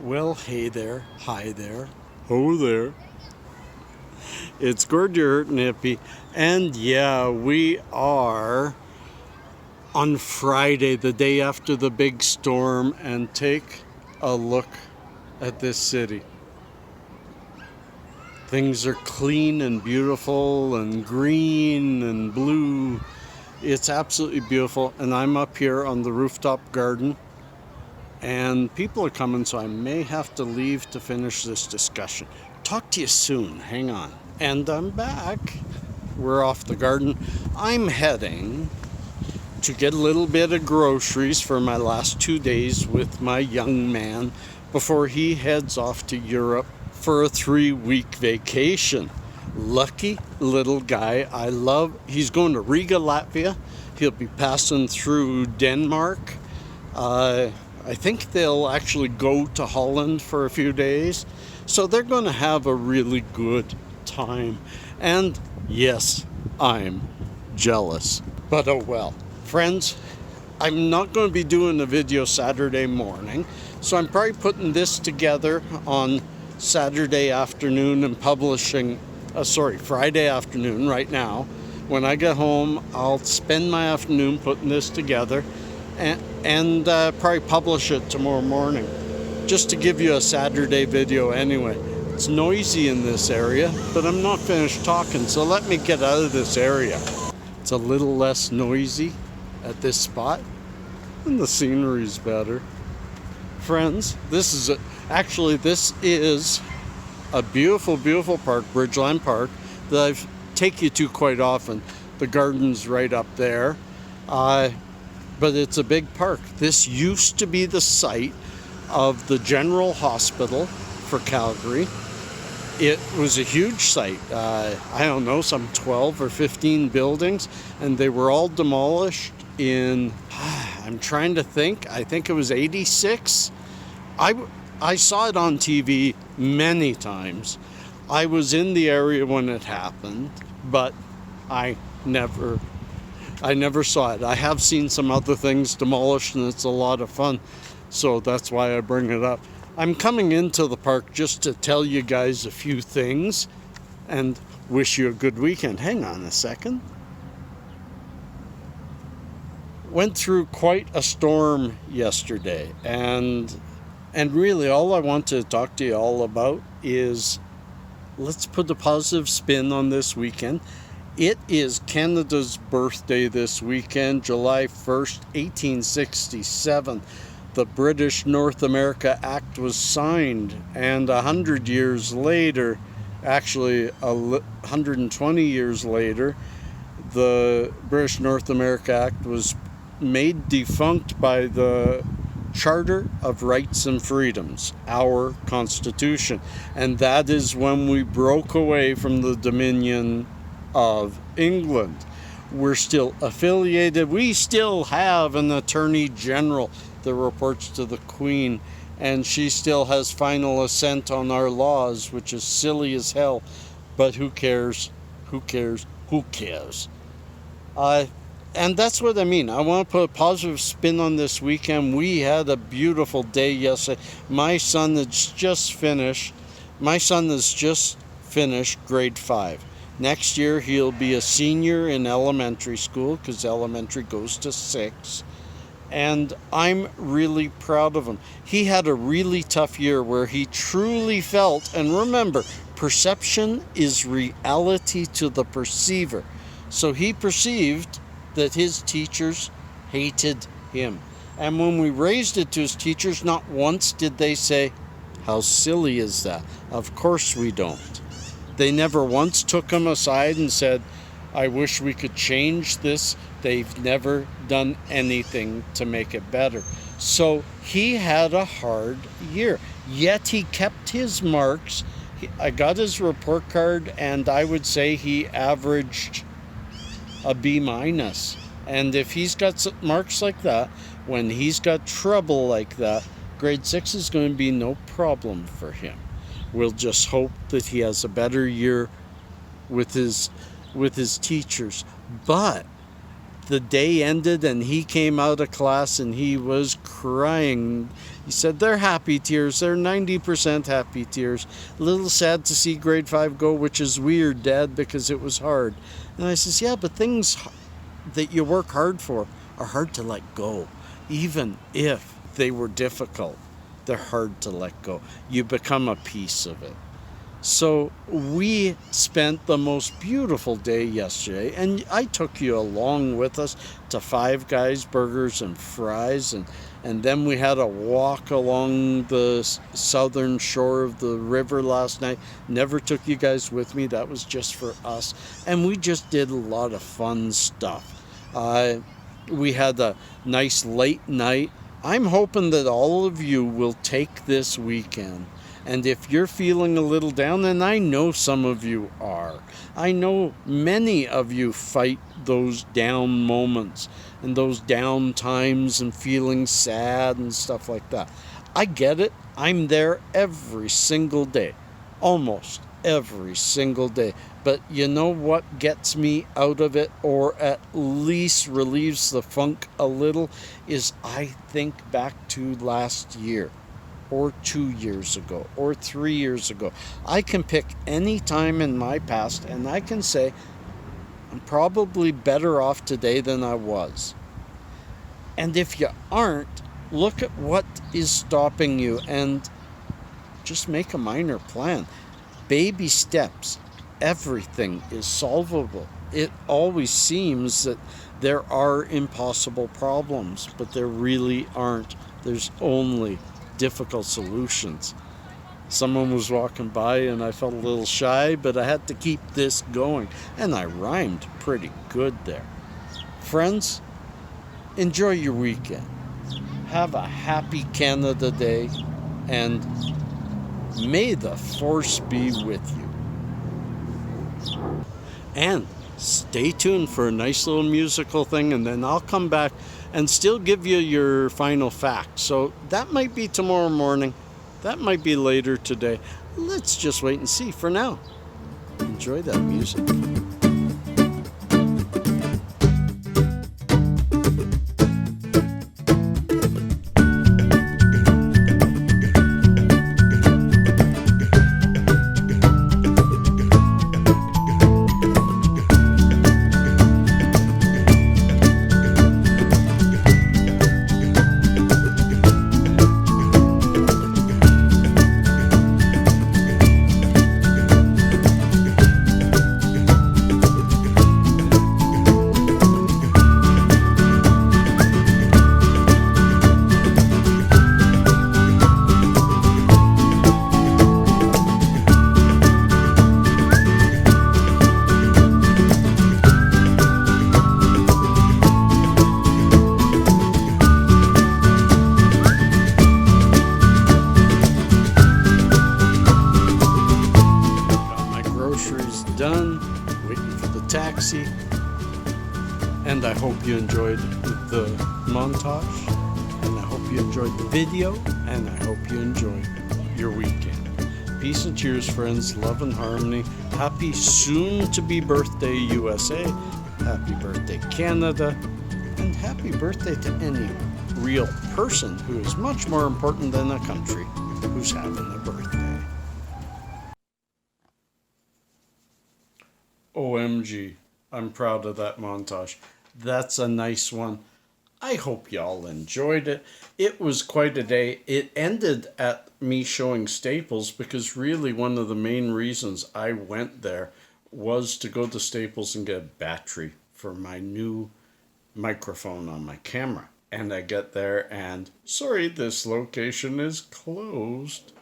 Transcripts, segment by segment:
Well, hey there, hi there, ho there. It's Gord your Hurtin' Hippie, and yeah, we are on Friday, the day after the big storm, and take a look at this city. Things are clean and beautiful and green and blue. It's absolutely beautiful, and I'm up here on the rooftop garden. And people are coming, so I may have to leave to finish this discussion. Talk to you soon. Hang on. And I'm back. We're off the garden. I'm heading to get a little bit of groceries for my last 2 days with my young man before he heads off to Europe for a 3-week vacation. Lucky little guy. He's going to Riga, Latvia. He'll be passing through Denmark. I think they'll actually go to Holland for a few days. So they're going to have a really good time. And yes, I'm jealous. But oh well. Friends, I'm not going to be doing a video Saturday morning. So I'm probably putting this together on Saturday afternoon and publishing, Friday afternoon right now. When I get home, I'll spend my afternoon putting this together and probably publish it tomorrow morning, just to give you a Saturday video anyway. It's noisy in this area, but I'm not finished talking, so let me get out of this area. It's a little less noisy at this spot, and the scenery's better. Friends, this is a beautiful, beautiful park, Bridgeland Park, that I take you to quite often. The garden's right up there. But it's a big park. This used to be the site of the General Hospital for Calgary. It was a huge site. Some 12 or 15 buildings, and they were all demolished in, I'm trying to think, I think it was 86. I saw it on TV many times. I was in the area when it happened, but I never saw it. I have seen some other things demolished, and it's a lot of fun, so that's why I bring it up. I'm coming into the park just to tell you guys a few things and wish you a good weekend. Hang on a second. Went through quite a storm yesterday, and really all I want to talk to you all about is, let's put a positive spin on this weekend. It is Canada's birthday this weekend, July 1st, 1867. The British North America Act was signed, and 100 years later, actually 120 years later, the British North America Act was made defunct by the Charter of Rights and Freedoms, our Constitution. And that is when we broke away from the Dominion of England. We're still affiliated. We still have an Attorney General that reports to the Queen, and she still has final assent on our laws, which is silly as hell. But who cares? Who cares? Who cares? And that's what I mean. I want to put a positive spin on this weekend. We had a beautiful day yesterday. My son has just finished grade 5. Next year, he'll be a senior in elementary school, because elementary goes to 6. And I'm really proud of him. He had a really tough year where he truly felt, and remember, perception is reality to the perceiver. So he perceived that his teachers hated him. And when we raised it to his teachers, not once did they say, "How silly is that?" Of course we don't. They never once took him aside and said, "I wish we could change this." They've never done anything to make it better. So he had a hard year, yet he kept his marks. I got his report card, and I would say he averaged a B-. And if he's got marks like that, when he's got trouble like that, grade 6 is going to be no problem for him. We'll just hope that he has a better year with his teachers. But the day ended and he came out of class and he was crying. He said, they're happy tears. They're 90% happy tears. A little sad to see grade 5 go, which is weird, Dad, because it was hard. And I says, yeah, but things that you work hard for are hard to let go. Even if they were difficult, they're hard to let go. You become a piece of it. So we spent the most beautiful day yesterday, and I took you along with us to Five Guys Burgers and Fries, and then we had a walk along the southern shore of the river last night. Never took you guys with me. That was just for us, and we just did a lot of fun stuff. We had a nice late night. I'm hoping that all of you will take this weekend. And if you're feeling a little down, and I know some of you are, I know many of you fight those down moments and those down times and feeling sad and stuff like that. I get it. I'm there every single day, almost every single day. But you know what gets me out of it, or at least relieves the funk a little, is I think back to last year, or 2 years ago, or 3 years ago. I can pick any time in my past, and I can say I'm probably better off today than I was. And if you aren't, look at what is stopping you and just make a minor plan. Baby steps. Everything is solvable. It always seems that there are impossible problems, but there really aren't. There's only difficult solutions. Someone was walking by and I felt a little shy, but I had to keep this going, and I rhymed pretty good there. Friends, enjoy your weekend. Have a happy Canada Day, and may the force be with you. And stay tuned for a nice little musical thing, and then I'll come back and still give you your final fact. So that might be tomorrow morning. That might be later today. Let's just wait and see. For now, enjoy that music. Taxi, and I hope you enjoyed the montage, and I hope you enjoyed the video, and I hope you enjoyed your weekend. Peace and cheers, friends. Love and harmony. Happy soon-to-be birthday, USA. Happy birthday, Canada. And happy birthday to any real person who is much more important than a country who's having a birthday. OMG, I'm proud of that montage. That's a nice one. I hope y'all enjoyed it. It was quite a day. It ended at me showing Staples, because really one of the main reasons I went there was to go to Staples and get a battery for my new microphone on my camera. And I get there and, sorry, this location is closed.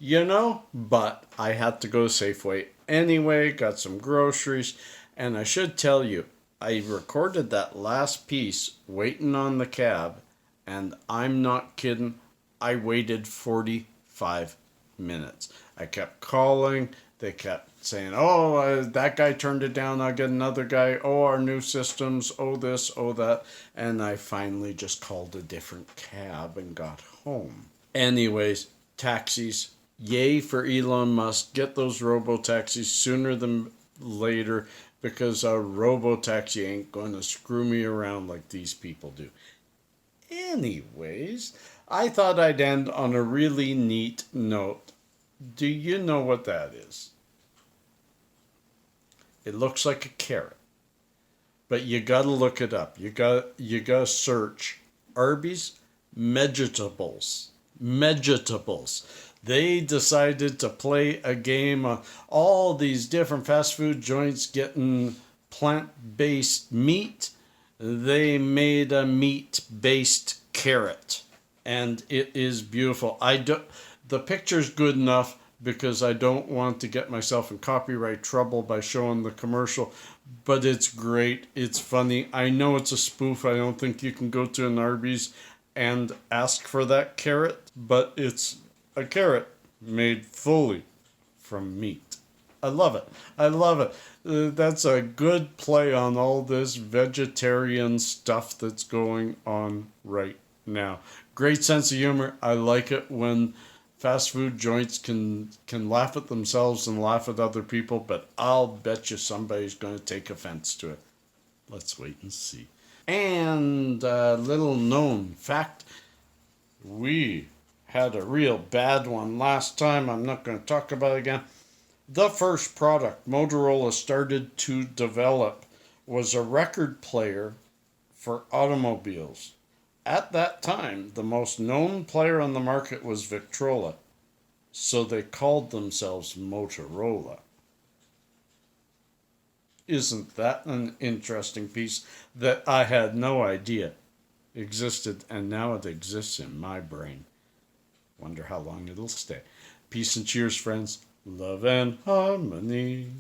You know, but I had to go to Safeway anyway, got some groceries, and I should tell you, I recorded that last piece waiting on the cab, and I'm not kidding, I waited 45 minutes. I kept calling, they kept saying, that guy turned it down, I'll get another guy, our new systems, this, that, and I finally just called a different cab and got home. Anyways, taxis. Yay for Elon Musk. Get those robo-taxis sooner than later, because a robo-taxi ain't going to screw me around like these people do. Anyways, I thought I'd end on a really neat note. Do you know what that is? It looks like a carrot, but you gotta look it up. You gotta search Arby's Megetables. Megetables. They decided to play a game on all these different fast food joints getting plant-based meat. They made a meat-based carrot, and it is beautiful. The picture's good enough because I don't want to get myself in copyright trouble by showing the commercial, but it's great. It's funny. I know it's a spoof. I don't think you can go to an Arby's and ask for that carrot, but it's a carrot made fully from meat. I love it. I love it. That's a good play on all this vegetarian stuff that's going on right now. Great sense of humor. I like it when fast food joints can laugh at themselves and laugh at other people, but I'll bet you somebody's going to take offense to it. Let's wait and see. And a little known fact, we had a real bad one last time. I'm not going to talk about it again. The first product Motorola started to develop was a record player for automobiles. At that time, the most known player on the market was Victrola, so they called themselves Motorola. Isn't that an interesting piece that I had no idea existed, and now it exists in my brain? Wonder how long it'll stay. Peace and cheers, friends. Love and harmony.